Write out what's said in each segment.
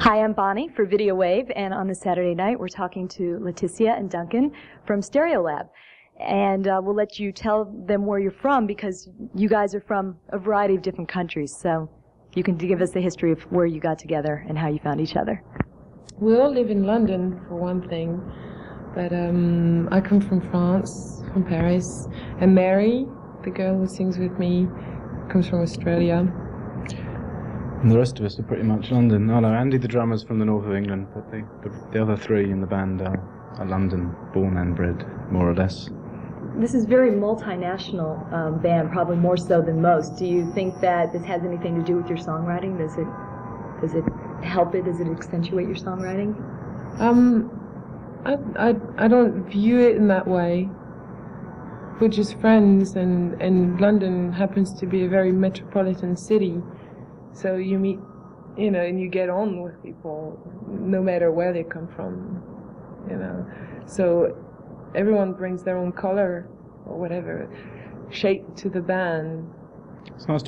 Hi, I'm Bonnie for Video Wave, and on this Saturday night we're talking to Lætitia and Duncan from Stereolab. And we'll let you tell them where you're from, because you guys are from a variety of different countries. So you can give us the history of where you got together and how you found each other. We all live in London, for one thing. But I come from France, from Paris. And Mary, the girl who sings with me, comes from Australia. And the rest of us are pretty much London. Oh no, Andy the drummer's from the north of England, but the other three in the band are London born and bred, more or less. This is a very multinational band, probably more so than most. Do you think that this has anything to do with your songwriting? Does it help it? Does it accentuate your songwriting? I don't view it in that way. We're just friends, and London happens to be a very metropolitan city. So you meet, and you get on with people, no matter where they come from, So everyone brings their own color or whatever shape to the band. It's nice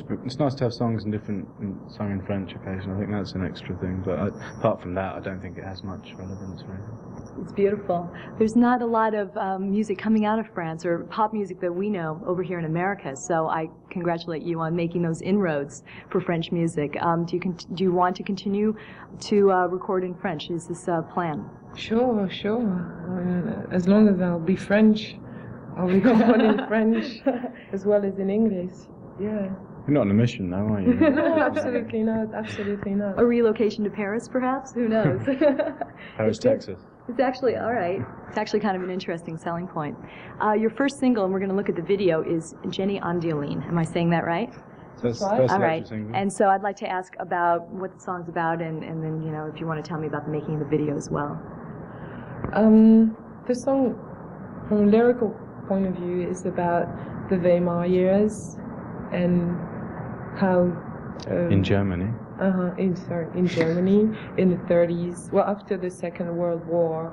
to have songs sung in French occasionally. I think that's an extra thing. But apart from that, I don't think it has much relevance, really. It's beautiful. There's not a lot of music coming out of France, or pop music that we know, over here in America. So I congratulate you on making those inroads for French music. Do you want to continue to record in French? Is this a plan? Sure. As long as I'll be French, I'll record in French as well as in English. Yeah. You're not on a mission, though, are you? No, absolutely not. Absolutely not. A relocation to Paris, perhaps? Who knows? Paris, Texas. It's actually, all right. It's actually kind of an interesting selling point. Your first single, and we're going to look at the video, is Jenny on Violin. Am I saying that right? So that's the first all right. single. And so I'd like to ask about what the song's about, and then, if you want to tell me about the making of the video as well. The song, from a lyrical point of view, is about the Weimar years and how... in Germany? In Germany, in the 30s, well, after the Second World War,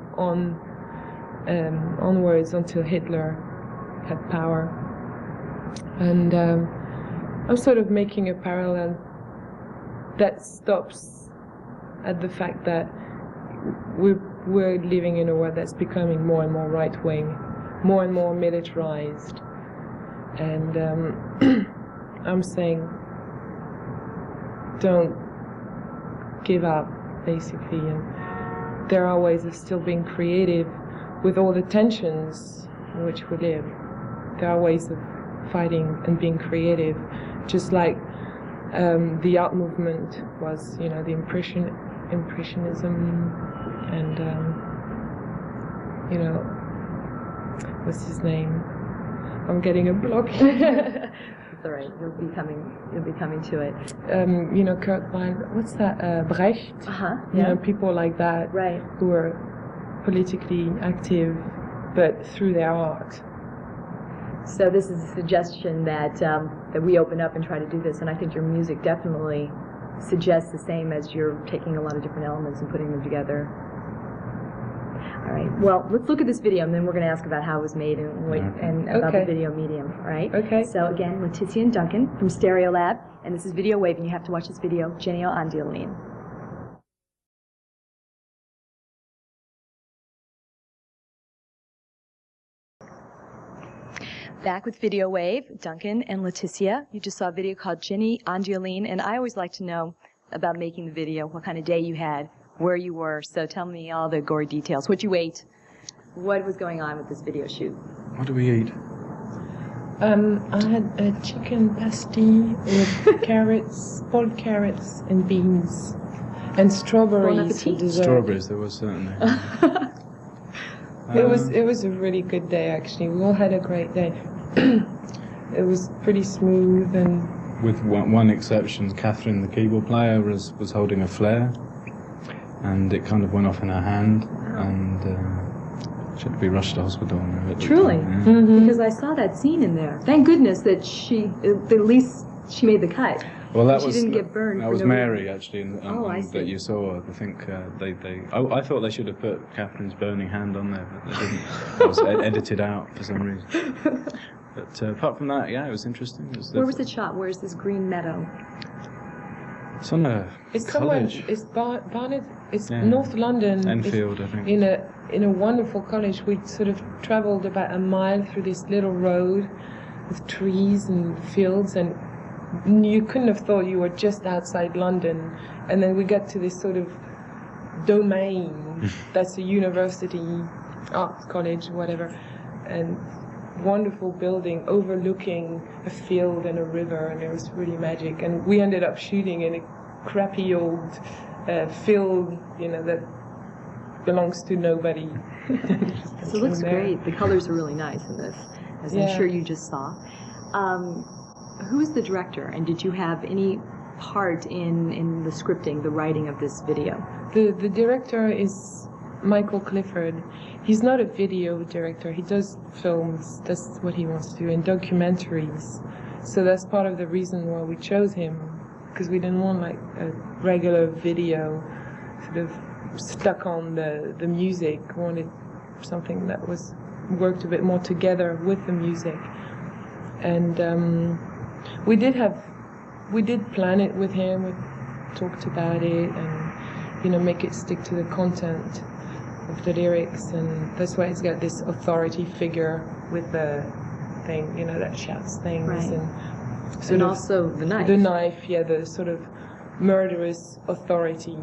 onwards until Hitler had power. And I'm sort of making a parallel that stops at the fact that we're living in a world that's becoming more and more right-wing, more and more militarized. And I'm saying, don't give up, basically. And there are ways of still being creative with all the tensions in which we live. There are ways of fighting and being creative, just like the art movement was, the Impressionism, and what's his name? I'm getting a block. It's all right. You'll be coming to it. Kurt Weill. What's that? Brecht. Yeah. People like that. Right. Who are politically active, but through their art. So this is a suggestion that we open up and try to do this, and I think your music definitely suggests the same, as you're taking a lot of different elements and putting them together. All right. Well, let's look at this video, and then we're going to ask about how it was made and about the video medium. All right? Okay. So again, Lætitia and Duncan from Stereolab, and this is Video Wave, and you have to watch this video, Jenny on Violin. Back with Video Wave, Duncan and Lætitia. You just saw a video called Jenny on Violin, and I always like to know about making the video, what kind of day you had, where you were. So tell me all the gory details, what you ate, what was going on with this video shoot. What do we eat? I had a chicken pasty with carrots, boiled carrots and beans, and strawberries for dessert. Strawberries, there was certainly. It was a really good day, actually. We all had a great day. It was pretty smooth, and with one exception, Catherine, the keyboard player, was holding a flare, and it kind of went off in her hand, and she had to be rushed to hospital. Truly? Yeah. Mm-hmm. Because I saw that scene in there. Thank goodness that at least she made the cut. Well, she didn't get burned. That was Mary, actually, that you saw. I think I thought they should have put Catherine's burning hand on there, but they didn't. It was edited out for some reason. But apart from that, yeah, it was interesting. Where was it shot? Where's this green meadow? It's on a It's college. somewhere. It's Barnet. It's Yeah. North London. Enfield, It's I think. In a wonderful college. We sort of travelled about a mile through this little road with trees and fields, and you couldn't have thought you were just outside London. And then we got to this sort of domain that's a university, arts college, whatever, and wonderful building overlooking a field and a river, and it was really magic. And we ended up shooting in a crappy old field, that belongs to nobody. So it looks great. The colors are really nice in this, as I'm sure you just saw. Who's the director, and did you have any part in the scripting, the writing of this video? The director is Michael Clifford. He's not a video director. He does films. That's what he wants to do, and documentaries. So that's part of the reason why we chose him, because we didn't want like a regular video sort of stuck on the music. We wanted something that worked a bit more together with the music. And we did plan it with him. We talked about it, and make it stick to the content of the lyrics, and that's why it's got this authority figure with the thing, that shouts things, right. And also the knife. The knife, the sort of murderous authority.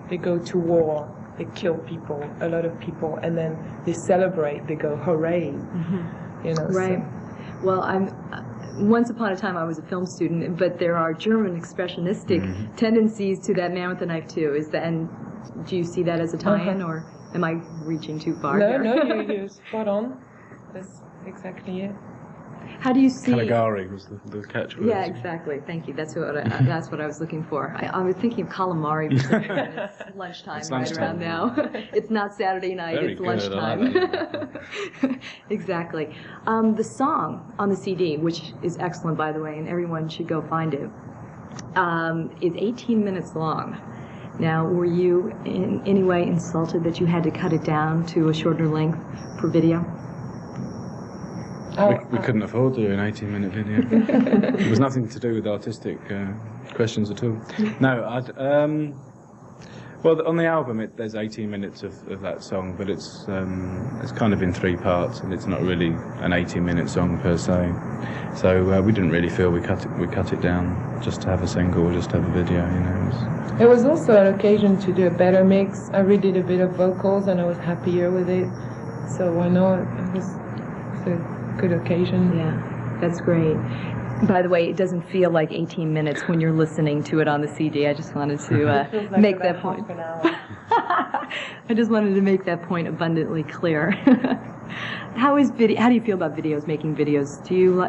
They go to war, they kill people, a lot of people, and then they celebrate. They go hooray, Right. So. Well, once upon a time I was a film student, but there are German expressionistic tendencies to that Man with the Knife too. And do you see that as a tie-in, or am I reaching too far? No, you're spot on. That's exactly it. How do you see? Caligari was the catchword. Yeah, exactly. Thank you. That's what I was looking for. I was thinking of calamari. It's lunchtime, right around now. It's not Saturday night. Very it's good, lunchtime. I like Exactly. The song on the CD, which is excellent, by the way, and everyone should go find it, is 18 minutes long. Now, were you in any way insulted that you had to cut it down to a shorter length for video? We couldn't afford to do an 18-minute video. It was nothing to do with artistic questions at all. No, well, on the album there's 18 minutes of that song, but it's kind of in 3 parts, and it's not really an 18-minute song per se. So we didn't really feel we cut it down just to have a single or just to have a video. It was also an occasion to do a better mix. I redid a bit of vocals, and I was happier with it. So why not? It was a good occasion. Yeah, that's great. By the way, it doesn't feel like 18 minutes when you're listening to it on the CD. I just wanted to make that point. I just wanted to make that point abundantly clear. How do you feel about videos, making videos?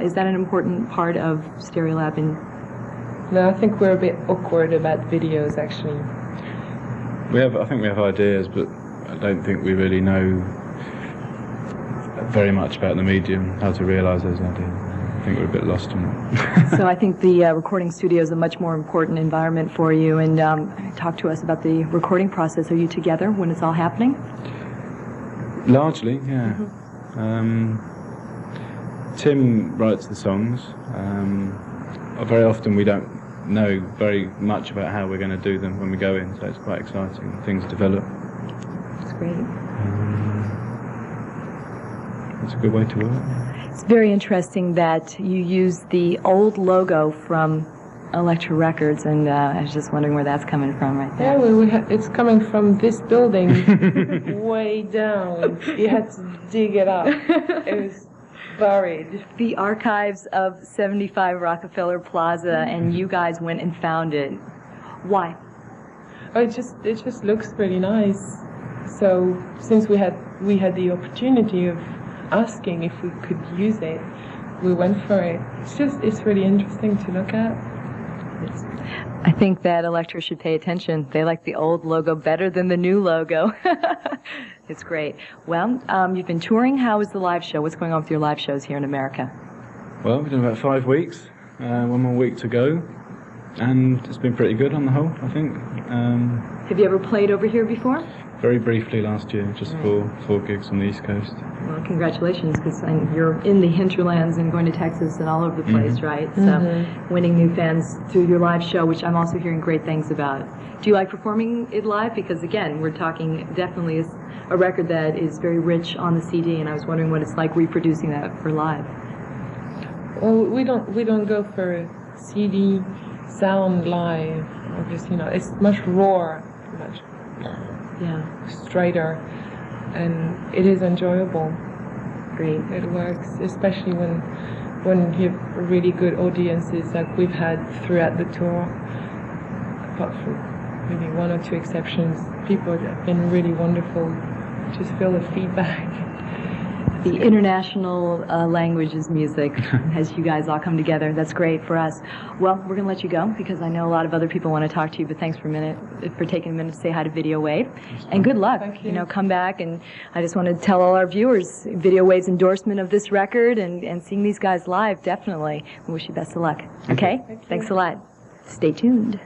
Is that an important part of Stereolab? No, I think we're a bit awkward about videos, actually. I think we have ideas, but I don't think we really know very much about the medium, how to realise those ideas. I think we're a bit lost in it. So I think the recording studio is a much more important environment for you. And talk to us about the recording process. Are you together when it's all happening? Largely, yeah. Tim writes the songs. Very often we don't know very much about how we're going to do them when we go in, so it's quite exciting. Things develop. That's great. It's a good way to work. It's very interesting that you use the old logo from Elektra Records, and I was just wondering where that's coming from right there. Yeah, it's coming from this building way down. You had to dig it up. It was buried. The archives of 75 Rockefeller Plaza, and you guys went and found it. Why? Oh, it just looks really nice. So since we had the opportunity of asking if we could use it, we went for it. It's really interesting to look at. I think that Elektra should pay attention. They like the old logo better than the new logo. It's great. Well, you've been touring. How is the live show? What's going on with your live shows here in America? Well, we've done about 5 weeks. 1 more week to go. And it's been pretty good on the whole, I think. Have you ever played over here before? very briefly last year, just for 4 gigs on the East Coast. Well, congratulations, because you're in the hinterlands and going to Texas and all over the place, right? So winning new fans through your live show, which I'm also hearing great things about. Do you like performing it live? Because again, we're talking definitely is a record that is very rich on the CD, and I was wondering what it's like reproducing that for live. Well, we don't go for a CD sound live, because it's much rawer, much straighter, and it is enjoyable. Great. It works, especially when you have really good audiences like we've had throughout the tour. Apart from maybe 1 or 2 exceptions, people have been really wonderful. Just feel the feedback. The international language is music, as you guys all come together. That's great for us. Well, we're going to let you go because I know a lot of other people want to talk to you, but thanks for taking a minute to say hi to Video Wave. And good luck. Thank you. Come back, and I just want to tell all our viewers, Video Wave's endorsement of this record and seeing these guys live, definitely. We wish you best of luck. Okay? Thank you. Thanks a lot. Stay tuned.